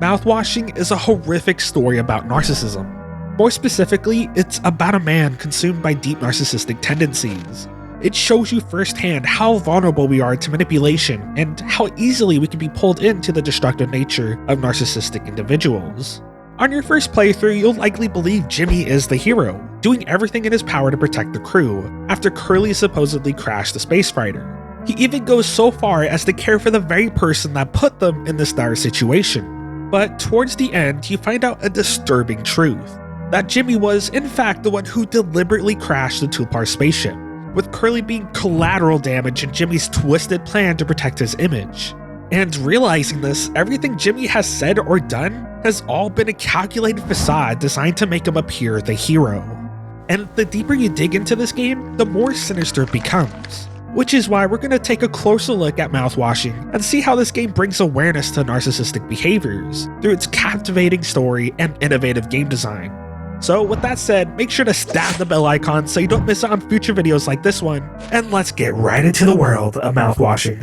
Mouthwashing is a horrific story about narcissism. More specifically, it's about a man consumed by deep narcissistic tendencies. It shows you firsthand how vulnerable we are to manipulation and how easily we can be pulled into the destructive nature of narcissistic individuals. On your first playthrough, you'll likely believe Jimmy is the hero, doing everything in his power to protect the crew, after Curly supposedly crashed the space fighter. He even goes so far as to care for the very person that put them in this dire situation. But towards the end, you find out a disturbing truth, that Jimmy was in fact the one who deliberately crashed the two-part spaceship, with Curly being collateral damage in Jimmy's twisted plan to protect his image. And realizing this, everything Jimmy has said or done has all been a calculated facade designed to make him appear the hero. And the deeper you dig into this game, the more sinister it becomes. Which is why we're going to take a closer look at Mouthwashing and see how this game brings awareness to narcissistic behaviors through its captivating story and innovative game design. So with that said, make sure to stab the bell icon so you don't miss out on future videos like this one, and let's get right into the world of Mouthwashing.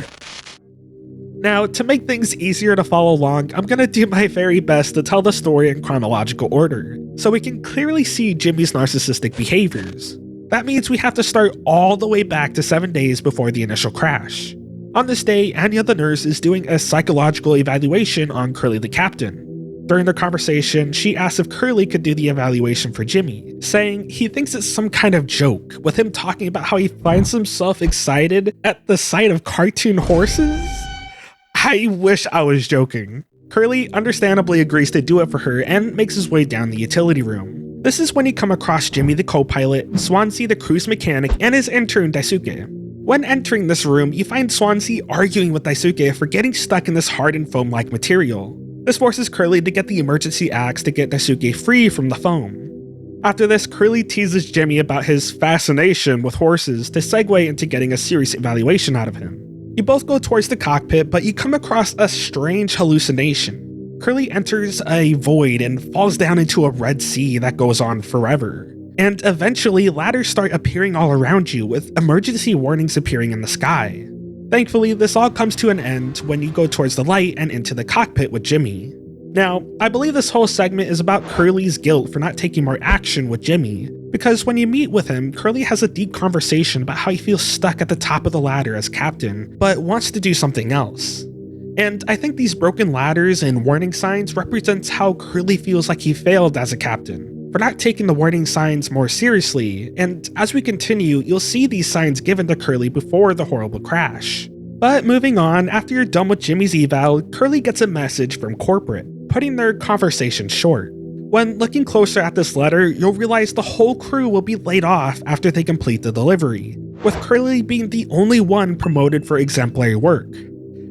Now, to make things easier to follow along, I'm going to do my very best to tell the story in chronological order, so we can clearly see Jimmy's narcissistic behaviors. That means we have to start all the way back to 7 days before the initial crash. On this day, Anya the nurse is doing a psychological evaluation on Curly the captain. During the conversation, she asks if Curly could do the evaluation for Jimmy, saying he thinks it's some kind of joke, with him talking about how he finds himself excited at the sight of cartoon horses? I wish I was joking. Curly understandably agrees to do it for her and makes his way down the utility room. This is when you come across Jimmy the co-pilot, Swansea the cruise mechanic, and his intern Daisuke. When entering this room, you find Swansea arguing with Daisuke for getting stuck in this hardened foam-like material. This forces Curly to get the emergency axe to get Daisuke free from the foam. After this, Curly teases Jimmy about his fascination with horses to segue into getting a serious evaluation out of him. You both go towards the cockpit, but you come across a strange hallucination. Curly enters a void and falls down into a red sea that goes on forever. And eventually, ladders start appearing all around you, with emergency warnings appearing in the sky. Thankfully, this all comes to an end when you go towards the light and into the cockpit with Jimmy. Now, I believe this whole segment is about Curly's guilt for not taking more action with Jimmy, because when you meet with him, Curly has a deep conversation about how he feels stuck at the top of the ladder as captain, but wants to do something else. And I think these broken ladders and warning signs represents how Curly feels like he failed as a captain, for not taking the warning signs more seriously, and as we continue, you'll see these signs given to Curly before the horrible crash. But moving on, after you're done with Jimmy's eval, Curly gets a message from corporate, putting their conversation short. When looking closer at this letter, you'll realize the whole crew will be laid off after they complete the delivery, with Curly being the only one promoted for exemplary work.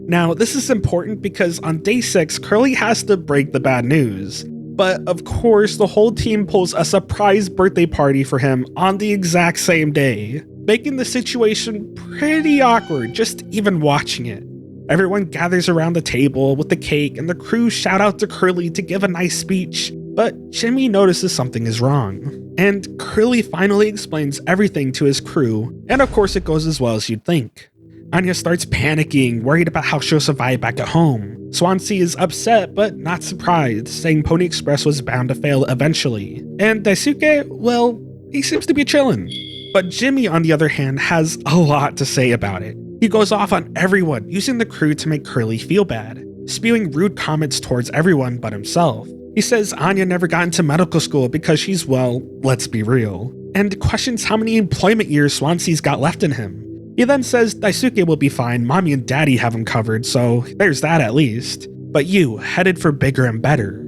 Now, this is important because on day 6, Curly has to break the bad news. But of course, the whole team pulls a surprise birthday party for him on the exact same day, making the situation pretty awkward just even watching it. Everyone gathers around the table with the cake and the crew shout out to Curly to give a nice speech, but Jimmy notices something is wrong. And Curly finally explains everything to his crew, and of course it goes as well as you'd think. Anya starts panicking, worried about how she'll survive back at home. Swansea is upset, but not surprised, saying Pony Express was bound to fail eventually. And Daisuke, well, he seems to be chillin'. But Jimmy, on the other hand, has a lot to say about it. He goes off on everyone, using the crew to make Curly feel bad, spewing rude comments towards everyone but himself. He says Anya never got into medical school because she's, well, let's be real, and questions how many employment years Swansea's got left in him. He then says Daisuke will be fine, mommy and daddy have him covered, so there's that at least. But you, headed for bigger and better.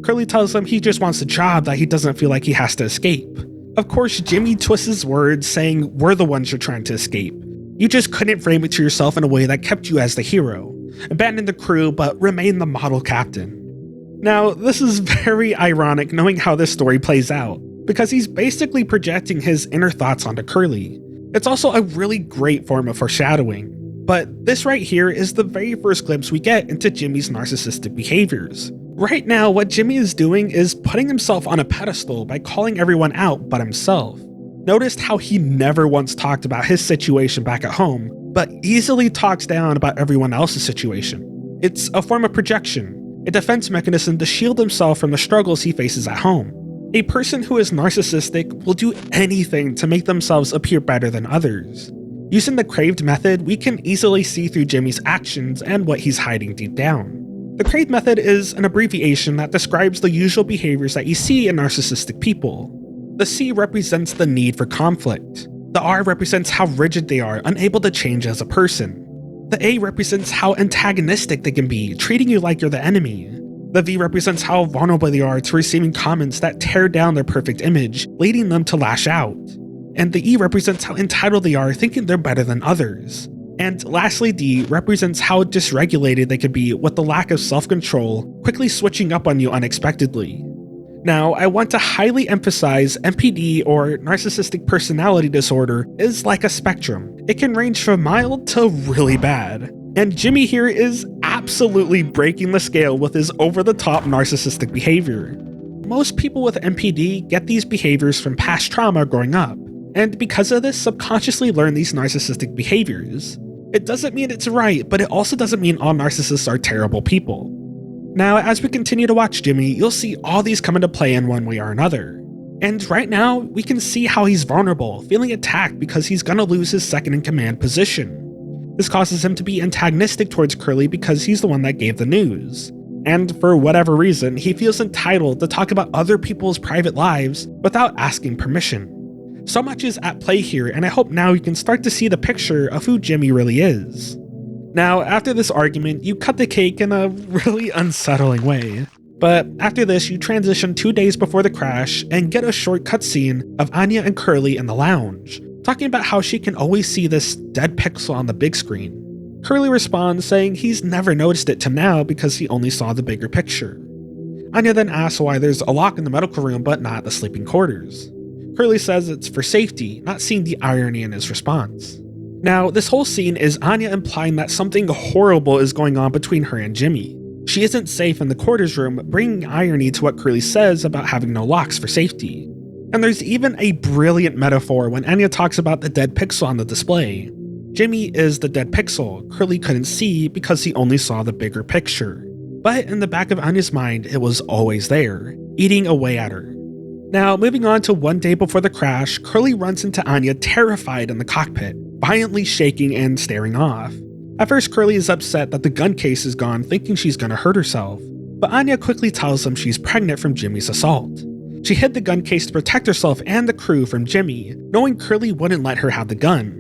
Curly tells him he just wants a job that he doesn't feel like he has to escape. Of course, Jimmy twists his words, saying we're the ones you're trying to escape. You just couldn't frame it to yourself in a way that kept you as the hero. Abandon the crew, but remain the model captain. Now, this is very ironic knowing how this story plays out, because he's basically projecting his inner thoughts onto Curly. It's also a really great form of foreshadowing, but this right here is the very first glimpse we get into Jimmy's narcissistic behaviors. Right now, what Jimmy is doing is putting himself on a pedestal by calling everyone out but himself. Notice how he never once talked about his situation back at home, but easily talks down about everyone else's situation. It's a form of projection. a defense mechanism to shield himself from the struggles he faces at home. A person who is narcissistic will do anything to make themselves appear better than others. Using the craved method, we can easily see through Jimmy's actions and what he's hiding deep down. The craved method is an abbreviation that describes the usual behaviors that you see in narcissistic people. The C represents the need for conflict. The R represents how rigid they are, unable to change as a person. The A represents how antagonistic they can be, treating you like you're the enemy. The V represents how vulnerable they are to receiving comments that tear down their perfect image, leading them to lash out. And the E represents how entitled they are, thinking they're better than others. And lastly, D represents how dysregulated they could be with the lack of self-control, quickly switching up on you unexpectedly. Now, I want to highly emphasize NPD, or narcissistic personality disorder, is like a spectrum. It can range from mild to really bad. And Jimmy here is absolutely breaking the scale with his over-the-top narcissistic behavior. Most people with NPD get these behaviors from past trauma growing up, and because of this, subconsciously learn these narcissistic behaviors. It doesn't mean it's right, but it also doesn't mean all narcissists are terrible people. Now, as we continue to watch Jimmy, you'll see all these come into play in one way or another. And right now, we can see how he's vulnerable, feeling attacked because he's gonna lose his second-in-command position. This causes him to be antagonistic towards Curly because he's the one that gave the news. And for whatever reason, he feels entitled to talk about other people's private lives without asking permission. So much is at play here, and I hope now you can start to see the picture of who Jimmy really is. Now, after this argument, you cut the cake in a really unsettling way. But after this, you transition 2 days before the crash and get a short cutscene of Anya and Curly in the lounge, talking about how she can always see this dead pixel on the big screen. Curly responds saying he's never noticed it till now because he only saw the bigger picture. Anya then asks why there's a lock in the medical room but not the sleeping quarters. Curly says it's for safety, not seeing the irony in his response. Now, this whole scene is Anya implying that something horrible is going on between her and Jimmy. She isn't safe in the quarters room, bringing irony to what Curly says about having no locks for safety. And there's even a brilliant metaphor when Anya talks about the dead pixel on the display. Jimmy is the dead pixel Curly couldn't see because he only saw the bigger picture. But in the back of Anya's mind, it was always there, eating away at her. Now, moving on to 1 day before the crash, Curly runs into Anya terrified in the cockpit, violently shaking and staring off. At first, Curly is upset that the gun case is gone, thinking she's gonna hurt herself, but Anya quickly tells him she's pregnant from Jimmy's assault. She hid the gun case to protect herself and the crew from Jimmy, knowing Curly wouldn't let her have the gun.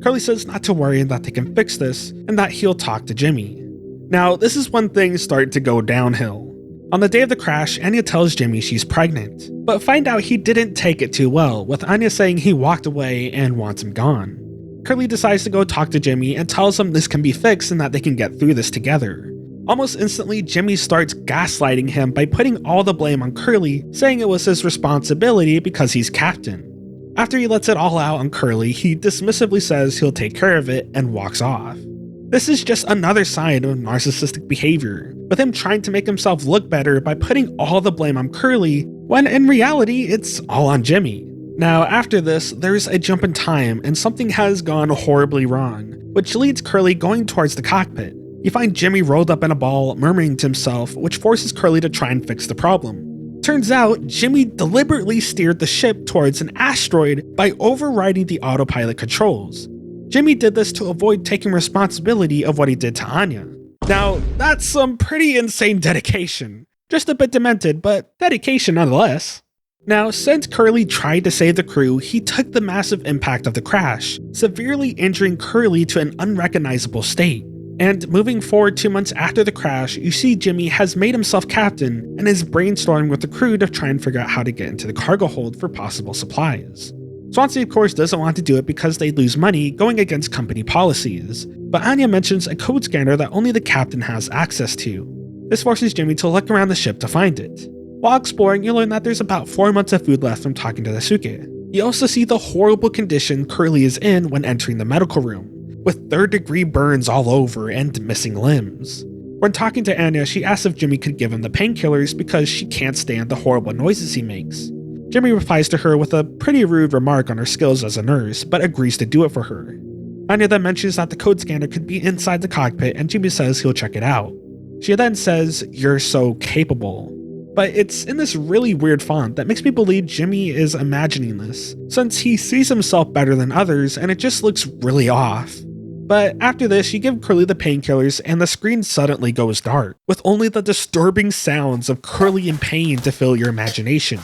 Curly says not to worry and that they can fix this, and that he'll talk to Jimmy. Now, this is when things start to go downhill. On the day of the crash, Anya tells Jimmy she's pregnant, but find out he didn't take it too well, with Anya saying he walked away and wants him gone. Curly decides to go talk to Jimmy and tells him this can be fixed and that they can get through this together. Almost instantly, Jimmy starts gaslighting him by putting all the blame on Curly, saying it was his responsibility because he's captain. After he lets it all out on Curly, he dismissively says he'll take care of it and walks off. This is just another sign of narcissistic behavior, with him trying to make himself look better by putting all the blame on Curly, when in reality, it's all on Jimmy. Now, after this, there's a jump in time and something has gone horribly wrong, which leads Curly going towards the cockpit. You find Jimmy rolled up in a ball, murmuring to himself, which forces Curly to try and fix the problem. Turns out, Jimmy deliberately steered the ship towards an asteroid by overriding the autopilot controls. Jimmy did this to avoid taking responsibility of what he did to Anya. Now, that's some pretty insane dedication. Just a bit demented, but dedication nonetheless. Now, since Curly tried to save the crew, he took the massive impact of the crash, severely injuring Curly to an unrecognizable state. And moving forward 2 months after the crash, you see Jimmy has made himself captain and is brainstorming with the crew to try and figure out how to get into the cargo hold for possible supplies. Swansea, of course, doesn't want to do it because they'd lose money going against company policies, but Anya mentions a code scanner that only the captain has access to. This forces Jimmy to look around the ship to find it. While exploring, you learn that there's about 4 months of food left from talking to Daisuke. You also see the horrible condition Curly is in when entering the medical room, with third-degree burns all over and missing limbs. When talking to Anya, she asks if Jimmy could give him the painkillers because she can't stand the horrible noises he makes. Jimmy replies to her with a pretty rude remark on her skills as a nurse, but agrees to do it for her. Anya then mentions that the code scanner could be inside the cockpit and Jimmy says he'll check it out. She then says, "You're so capable." But it's in this really weird font that makes me believe Jimmy is imagining this, since he sees himself better than others and it just looks really off. But after this, you give Curly the painkillers and the screen suddenly goes dark, with only the disturbing sounds of Curly in pain to fill your imagination.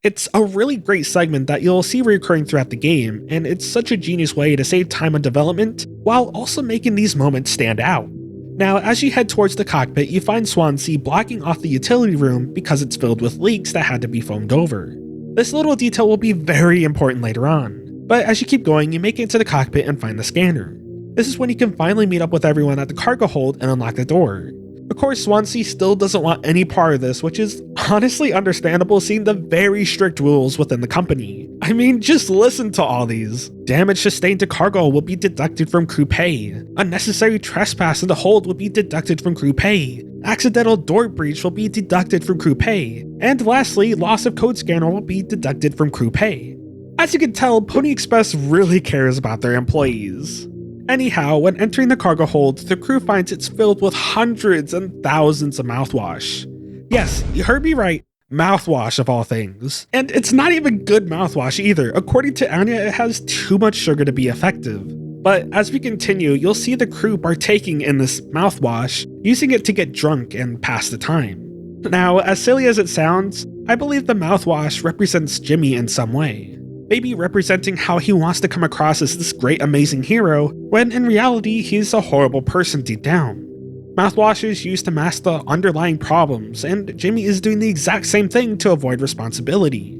It's a really great segment that you'll see recurring throughout the game, and it's such a genius way to save time on development while also making these moments stand out. Now, as you head towards the cockpit, you find Swansea blocking off the utility room because it's filled with leaks that had to be foamed over. This little detail will be very important later on, but as you keep going, you make it to the cockpit and find the scanner. This is when you can finally meet up with everyone at the cargo hold and unlock the door. Of course, Swansea still doesn't want any part of this, which is honestly understandable seeing the very strict rules within the company. I mean, just listen to all these. Damage sustained to cargo will be deducted from crew pay. Unnecessary trespass in the hold will be deducted from crew pay. Accidental door breach will be deducted from crew pay. And lastly, loss of code scanner will be deducted from crew pay. As you can tell, Pony Express really cares about their employees. Anyhow, when entering the cargo hold, the crew finds it's filled with hundreds and thousands of mouthwash. Yes, you heard me right, mouthwash of all things. And it's not even good mouthwash either. According to Anya, it has too much sugar to be effective. But as we continue, you'll see the crew partaking in this mouthwash, using it to get drunk and pass the time. Now, as silly as it sounds, I believe the mouthwash represents Jimmy in some way. Maybe representing how he wants to come across as this great amazing hero, when in reality he's a horrible person deep down. Mouthwash is used to mask the underlying problems, and Jimmy is doing the exact same thing to avoid responsibility.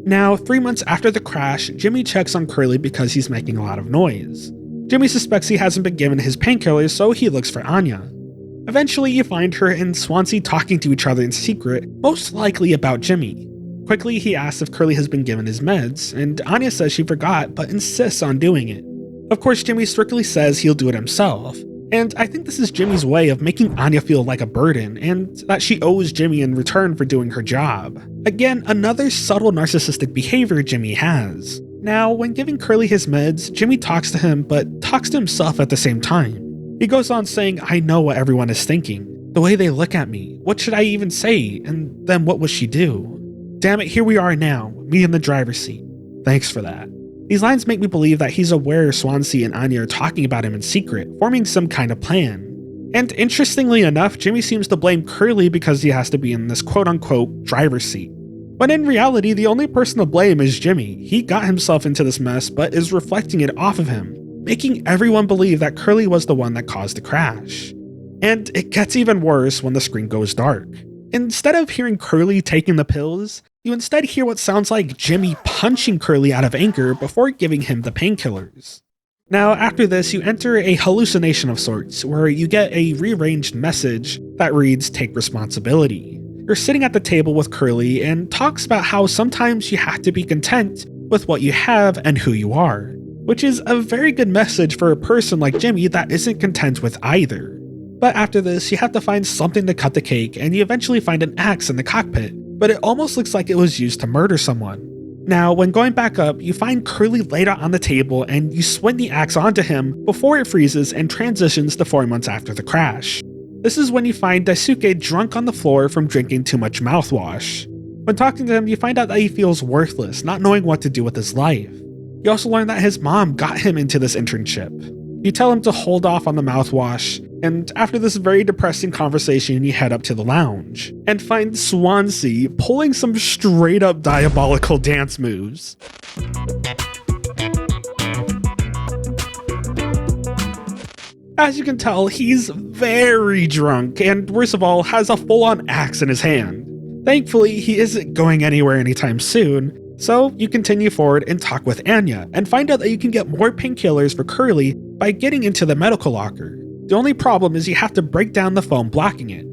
Now, 3 months after the crash, Jimmy checks on Curly because he's making a lot of noise. Jimmy suspects he hasn't been given his painkillers, so he looks for Anya. Eventually, you find her and Swansea talking to each other in secret, most likely about Jimmy. Quickly, he asks if Curly has been given his meds, and Anya says she forgot but insists on doing it. Of course, Jimmy strictly says he'll do it himself, and I think this is Jimmy's way of making Anya feel like a burden and that she owes Jimmy in return for doing her job. Again, another subtle narcissistic behavior Jimmy has. Now, when giving Curly his meds, Jimmy talks to him but talks to himself at the same time. He goes on saying, "I know what everyone is thinking. The way they look at me. What should I even say? And then what will she do? Damn it, here we are now, me in the driver's seat. Thanks for that." These lines make me believe that he's aware Swansea and Anya are talking about him in secret, forming some kind of plan. And interestingly enough, Jimmy seems to blame Curly because he has to be in this quote-unquote driver's seat. When in reality, the only person to blame is Jimmy. He got himself into this mess but is reflecting it off of him, making everyone believe that Curly was the one that caused the crash. And it gets even worse when the screen goes dark. Instead of hearing Curly taking the pills, you instead hear what sounds like Jimmy punching Curly out of anger before giving him the painkillers. Now, after this, you enter a hallucination of sorts, where you get a rearranged message that reads, "Take responsibility." You're sitting at the table with Curly and talks about how sometimes you have to be content with what you have and who you are, which is a very good message for a person like Jimmy that isn't content with either. But after this, you have to find something to cut the cake, and you eventually find an axe in the cockpit, but it almost looks like it was used to murder someone. Now, when going back up, you find Curly laid out on the table and you swing the axe onto him before it freezes and transitions to 4 months after the crash. This is when you find Daisuke drunk on the floor from drinking too much mouthwash. When talking to him, you find out that he feels worthless, not knowing what to do with his life. You also learn that his mom got him into this internship. You tell him to hold off on the mouthwash, and after this very depressing conversation, you head up to the lounge and find Swansea pulling some straight up diabolical dance moves. As you can tell, he's very drunk and, worst of all, has a full-on axe in his hand. Thankfully, he isn't going anywhere anytime soon, so you continue forward and talk with Anya and find out that you can get more painkillers for Curly by getting into the medical locker. The only problem is you have to break down the foam blocking it.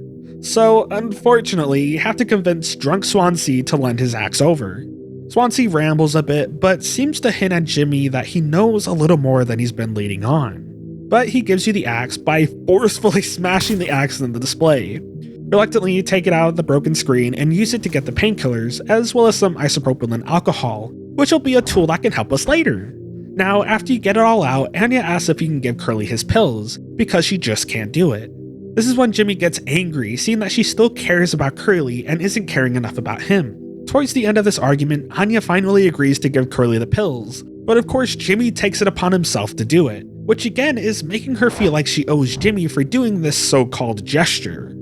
So, unfortunately, you have to convince drunk Swansea to lend his axe over. Swansea rambles a bit, but seems to hint at Jimmy that he knows a little more than he's been leading on. But he gives you the axe by forcefully smashing the axe in the display. Reluctantly, you take it out of the broken screen and use it to get the painkillers, as well as some isopropyl alcohol, which will be a tool that can help us later. Now, after you get it all out, Anya asks if you can give Curly his pills, because she just can't do it. This is when Jimmy gets angry, seeing that she still cares about Curly and isn't caring enough about him. Towards the end of this argument, Anya finally agrees to give Curly the pills, but of course Jimmy takes it upon himself to do it, which again is making her feel like she owes Jimmy for doing this so-called gesture.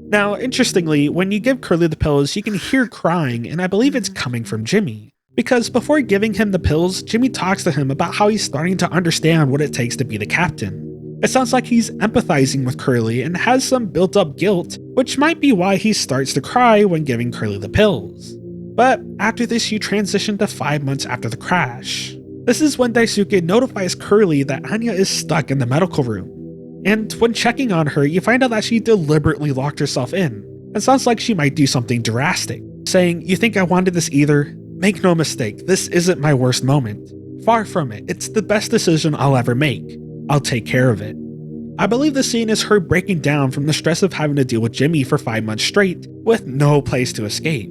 Now, interestingly, when you give Curly the pills, you can hear crying, and I believe it's coming from Jimmy. Because before giving him the pills, Jimmy talks to him about how he's starting to understand what it takes to be the captain. It sounds like he's empathizing with Curly and has some built-up guilt, which might be why he starts to cry when giving Curly the pills. But after this, you transition to 5 months after the crash. This is when Daisuke notifies Curly that Anya is stuck in the medical room. And when checking on her, you find out that she deliberately locked herself in. It sounds like she might do something drastic, saying, "You think I wanted this either? Make no mistake, this isn't my worst moment. Far from it, it's the best decision I'll ever make. I'll take care of it." I believe the scene is her breaking down from the stress of having to deal with Jimmy for 5 months straight, with no place to escape.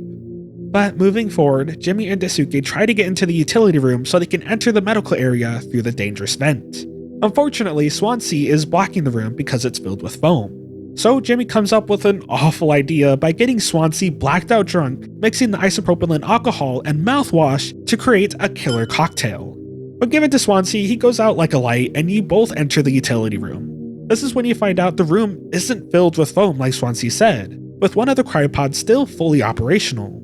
But moving forward, Jimmy and Daisuke try to get into the utility room so they can enter the medical area through the dangerous vent. Unfortunately, Swansea is blocking the room because it's filled with foam. So Jimmy comes up with an awful idea by getting Swansea blacked out drunk, mixing the isopropyl alcohol and mouthwash to create a killer cocktail. When given to Swansea, he goes out like a light and you both enter the utility room. This is when you find out the room isn't filled with foam like Swansea said, with one of the cryopods still fully operational.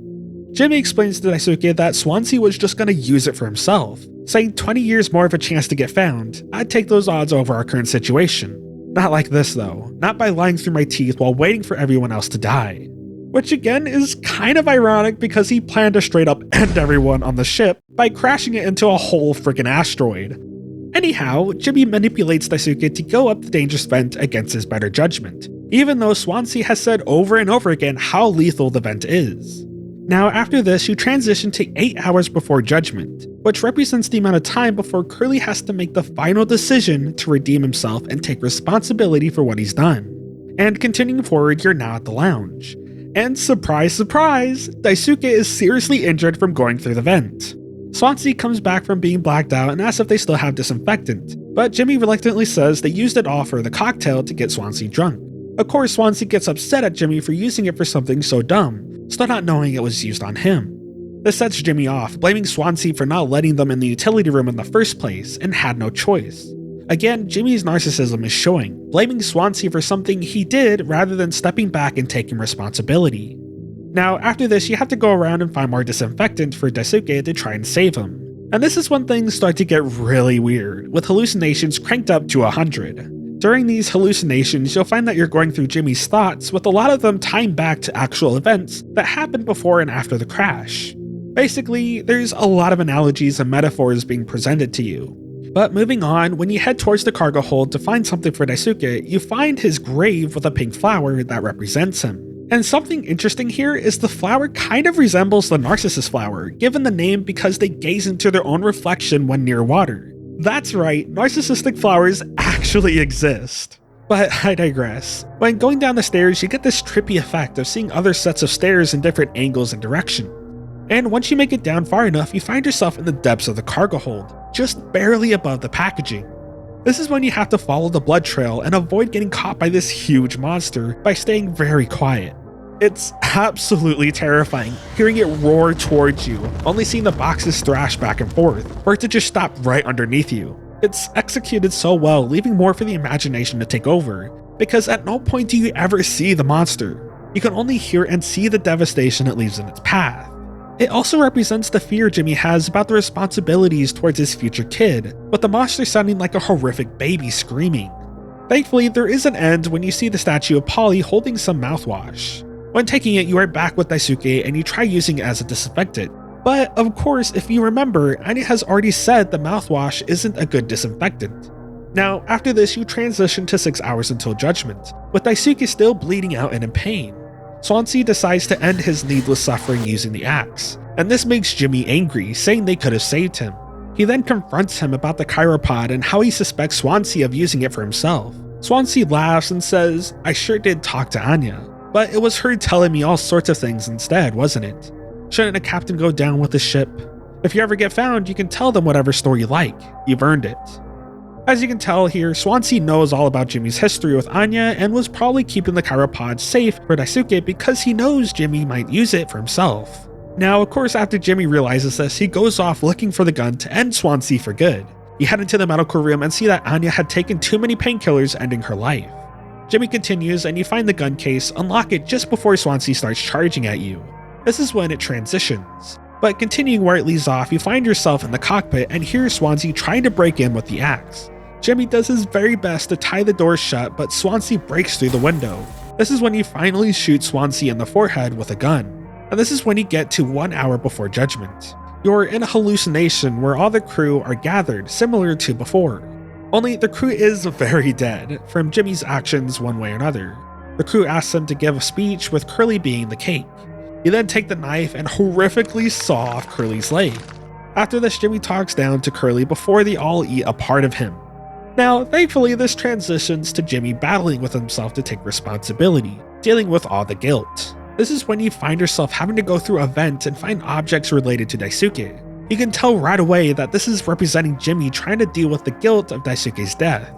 Jimmy explains to Daisuke that Swansea was just gonna use it for himself, saying 20 years more of a chance to get found. I'd take those odds over our current situation. Not like this though, not by lying through my teeth while waiting for everyone else to die. Which again is kind of ironic because he planned to straight up end everyone on the ship by crashing it into a whole freaking asteroid. Anyhow, Jimmy manipulates Daisuke to go up the dangerous vent against his better judgment, even though Swansea has said over and over again how lethal the vent is. Now after this, you transition to 8 hours before judgment, which represents the amount of time before Curly has to make the final decision to redeem himself and take responsibility for what he's done. And continuing forward, you're now at the lounge. And surprise, surprise, Daisuke is seriously injured from going through the vent. Swansea comes back from being blacked out and asks if they still have disinfectant, but Jimmy reluctantly says they used it all for the cocktail to get Swansea drunk. Of course, Swansea gets upset at Jimmy for using it for something so dumb, still not knowing it was used on him. This sets Jimmy off, blaming Swansea for not letting them in the utility room in the first place and had no choice. Again, Jimmy's narcissism is showing, blaming Swansea for something he did rather than stepping back and taking responsibility. Now, after this, you have to go around and find more disinfectant for Daisuke to try and save him. And this is when things start to get really weird, with hallucinations cranked up to 100. During these hallucinations, you'll find that you're going through Jimmy's thoughts, with a lot of them tying back to actual events that happened before and after the crash. Basically, there's a lot of analogies and metaphors being presented to you. But moving on, when you head towards the cargo hold to find something for Daisuke, you find his grave with a pink flower that represents him. And something interesting here is the flower kind of resembles the narcissus flower, given the name because they gaze into their own reflection when near water. That's right, narcissistic flowers actually exist. But I digress. When going down the stairs, you get this trippy effect of seeing other sets of stairs in different angles and direction. And once you make it down far enough, you find yourself in the depths of the cargo hold, just barely above the packaging. This is when you have to follow the blood trail and avoid getting caught by this huge monster by staying very quiet. It's absolutely terrifying, hearing it roar towards you, only seeing the boxes thrash back and forth, or it to just stop right underneath you. It's executed so well, leaving more for the imagination to take over, because at no point do you ever see the monster. You can only hear and see the devastation it leaves in its path. It also represents the fear Jimmy has about the responsibilities towards his future kid, with the monster sounding like a horrific baby screaming. Thankfully, there is an end when you see the statue of Polly holding some mouthwash. When taking it, you are back with Daisuke and you try using it as a disinfectant. But of course, if you remember, Anya has already said the mouthwash isn't a good disinfectant. Now, after this, you transition to 6 hours until judgment, with Daisuke still bleeding out and in pain. Swansea decides to end his needless suffering using the axe, and this makes Jimmy angry, saying they could have saved him. He then confronts him about the chiropod and how he suspects Swansea of using it for himself. Swansea laughs and says, "I sure did talk to Anya, but it was her telling me all sorts of things instead, wasn't it? Shouldn't a captain go down with the ship? If you ever get found, you can tell them whatever story you like. You've earned it." As you can tell here, Swansea knows all about Jimmy's history with Anya and was probably keeping the chiropod safe for Daisuke because he knows Jimmy might use it for himself. Now, of course, after Jimmy realizes this, he goes off looking for the gun to end Swansea for good. You head into the medical room and see that Anya had taken too many painkillers, ending her life. Jimmy continues and you find the gun case, unlock it just before Swansea starts charging at you. This is when it transitions. But continuing where it leaves off, you find yourself in the cockpit and hear Swansea trying to break in with the axe. Jimmy does his very best to tie the door shut, but Swansea breaks through the window. This is when you finally shoot Swansea in the forehead with a gun. And this is when you get to 1 hour before judgment. You're in a hallucination where all the crew are gathered, similar to before. Only the crew is very dead, from Jimmy's actions one way or another. The crew asks him to give a speech, with Curly being the cake. You then take the knife and horrifically saw off Curly's leg. After this, Jimmy talks down to Curly before they all eat a part of him. Now, thankfully, this transitions to Jimmy battling with himself to take responsibility, dealing with all the guilt. This is when you find yourself having to go through a vent and find objects related to Daisuke. You can tell right away that this is representing Jimmy trying to deal with the guilt of Daisuke's death.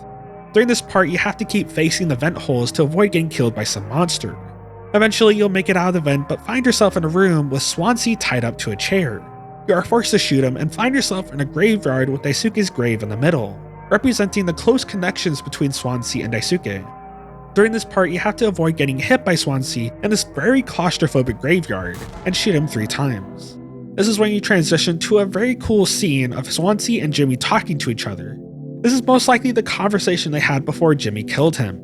During this part, you have to keep facing the vent holes to avoid getting killed by some monster. Eventually, you'll make it out of the vent, but find yourself in a room with Swansea tied up to a chair. You are forced to shoot him and find yourself in a graveyard with Daisuke's grave in the middle, representing the close connections between Swansea and Daisuke. During this part, you have to avoid getting hit by Swansea in this very claustrophobic graveyard and shoot him 3 times. This is when you transition to a very cool scene of Swansea and Jimmy talking to each other. This is most likely the conversation they had before Jimmy killed him.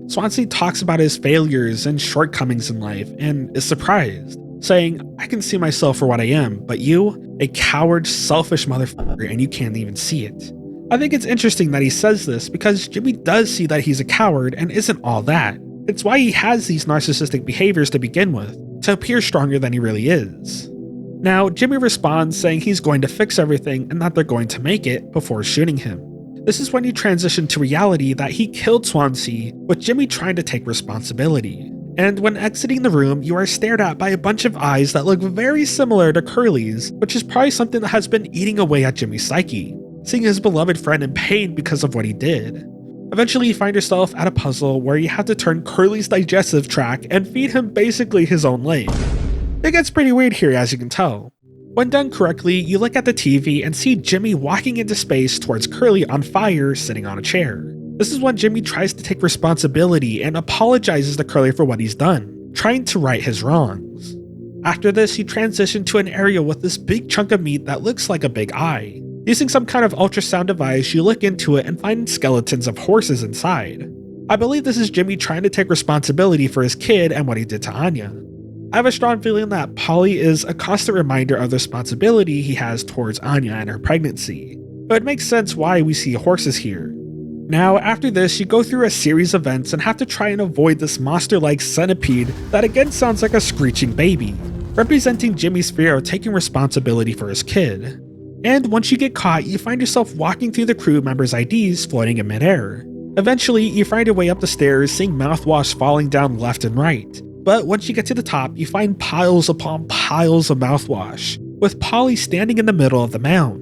Swansea talks about his failures and shortcomings in life and is surprised, saying, "I can see myself for what I am, but you, a coward, selfish motherfucker, and you can't even see it." I think it's interesting that he says this because Jimmy does see that he's a coward and isn't all that. It's why he has these narcissistic behaviors to begin with, to appear stronger than he really is. Now, Jimmy responds saying he's going to fix everything and that they're going to make it before shooting him. This is when you transition to reality that he killed Swansea, with Jimmy trying to take responsibility. And when exiting the room, you are stared at by a bunch of eyes that look very similar to Curly's, which is probably something that has been eating away at Jimmy's psyche, seeing his beloved friend in pain because of what he did. Eventually, you find yourself at a puzzle where you have to turn Curly's digestive tract and feed him basically his own leg. It gets pretty weird here, as you can tell. When done correctly, you look at the TV and see Jimmy walking into space towards Curly on fire, sitting on a chair. This is when Jimmy tries to take responsibility and apologizes to Curly for what he's done, trying to right his wrongs. After this, you transition to an area with this big chunk of meat that looks like a big eye. Using some kind of ultrasound device, you look into it and find skeletons of horses inside. I believe this is Jimmy trying to take responsibility for his kid and what he did to Anya. I have a strong feeling that Polly is a constant reminder of the responsibility he has towards Anya and her pregnancy, but it makes sense why we see horses here. Now, after this, you go through a series of events and have to try and avoid this monster-like centipede that again sounds like a screeching baby, representing Jimmy's fear of taking responsibility for his kid. And once you get caught, you find yourself walking through the crew members' IDs floating in midair. Eventually, you find your way up the stairs, seeing mouthwash falling down left and right. But once you get to the top, you find piles upon piles of mouthwash, with Polly standing in the middle of the mound.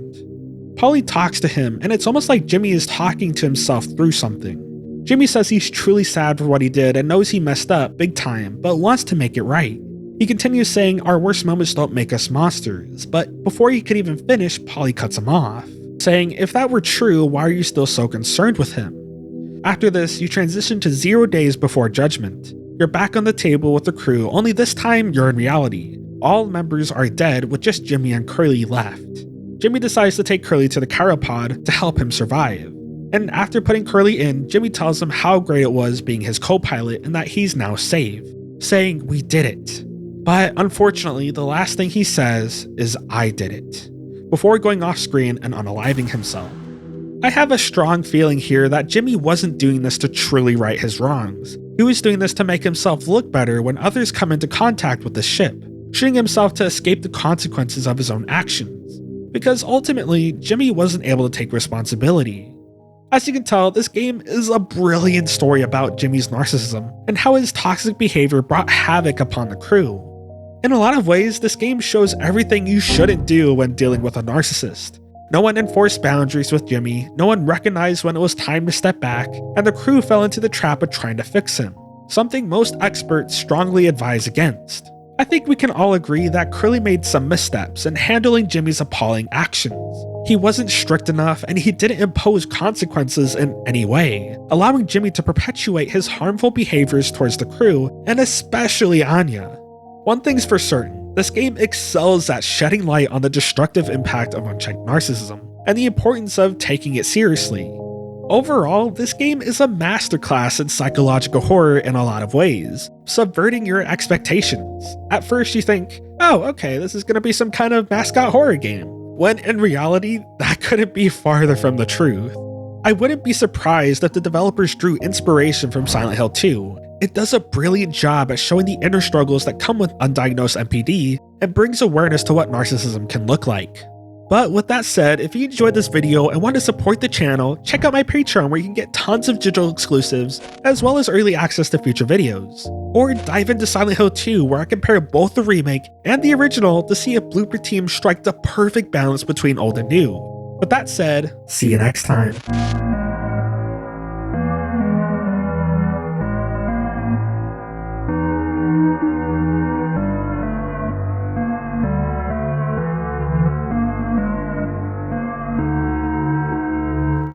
Polly talks to him, and it's almost like Jimmy is talking to himself through something. Jimmy says he's truly sad for what he did and knows he messed up big time, but wants to make it right. He continues saying our worst moments don't make us monsters, but before he could even finish, Polly cuts him off, saying if that were true, why are you still so concerned with him? After this, you transition to 0 days before judgment. You're back on the table with the crew, only this time you're in reality. All members are dead with just Jimmy and Curly left. Jimmy decides to take Curly to the chiropod to help him survive. And after putting Curly in, Jimmy tells him how great it was being his co-pilot and that he's now safe, saying we did it. But unfortunately, the last thing he says is I did it, before going off screen and unaliving himself. I have a strong feeling here that Jimmy wasn't doing this to truly right his wrongs. He was doing this to make himself look better when others come into contact with the ship, shooting himself to escape the consequences of his own actions. Because ultimately, Jimmy wasn't able to take responsibility. As you can tell, this game is a brilliant story about Jimmy's narcissism and how his toxic behavior brought havoc upon the crew. In a lot of ways, this game shows everything you shouldn't do when dealing with a narcissist. No one enforced boundaries with Jimmy, no one recognized when it was time to step back, and the crew fell into the trap of trying to fix him, something most experts strongly advise against. I think we can all agree that Curly made some missteps in handling Jimmy's appalling actions. He wasn't strict enough, and he didn't impose consequences in any way, allowing Jimmy to perpetuate his harmful behaviors towards the crew, and especially Anya. One thing's for certain, this game excels at shedding light on the destructive impact of unchecked narcissism, and the importance of taking it seriously. Overall, this game is a masterclass in psychological horror in a lot of ways, subverting your expectations. At first you think, oh okay, this is going to be some kind of mascot horror game, when in reality, that couldn't be farther from the truth. I wouldn't be surprised if the developers drew inspiration from Silent Hill 2. It does a brilliant job at showing the inner struggles that come with undiagnosed NPD, and brings awareness to what narcissism can look like. But with that said, if you enjoyed this video and want to support the channel, check out my Patreon where you can get tons of digital exclusives, as well as early access to future videos. Or dive into Silent Hill 2 where I compare both the remake and the original to see if Blooper Team strike the perfect balance between old and new. With that said, see you next time.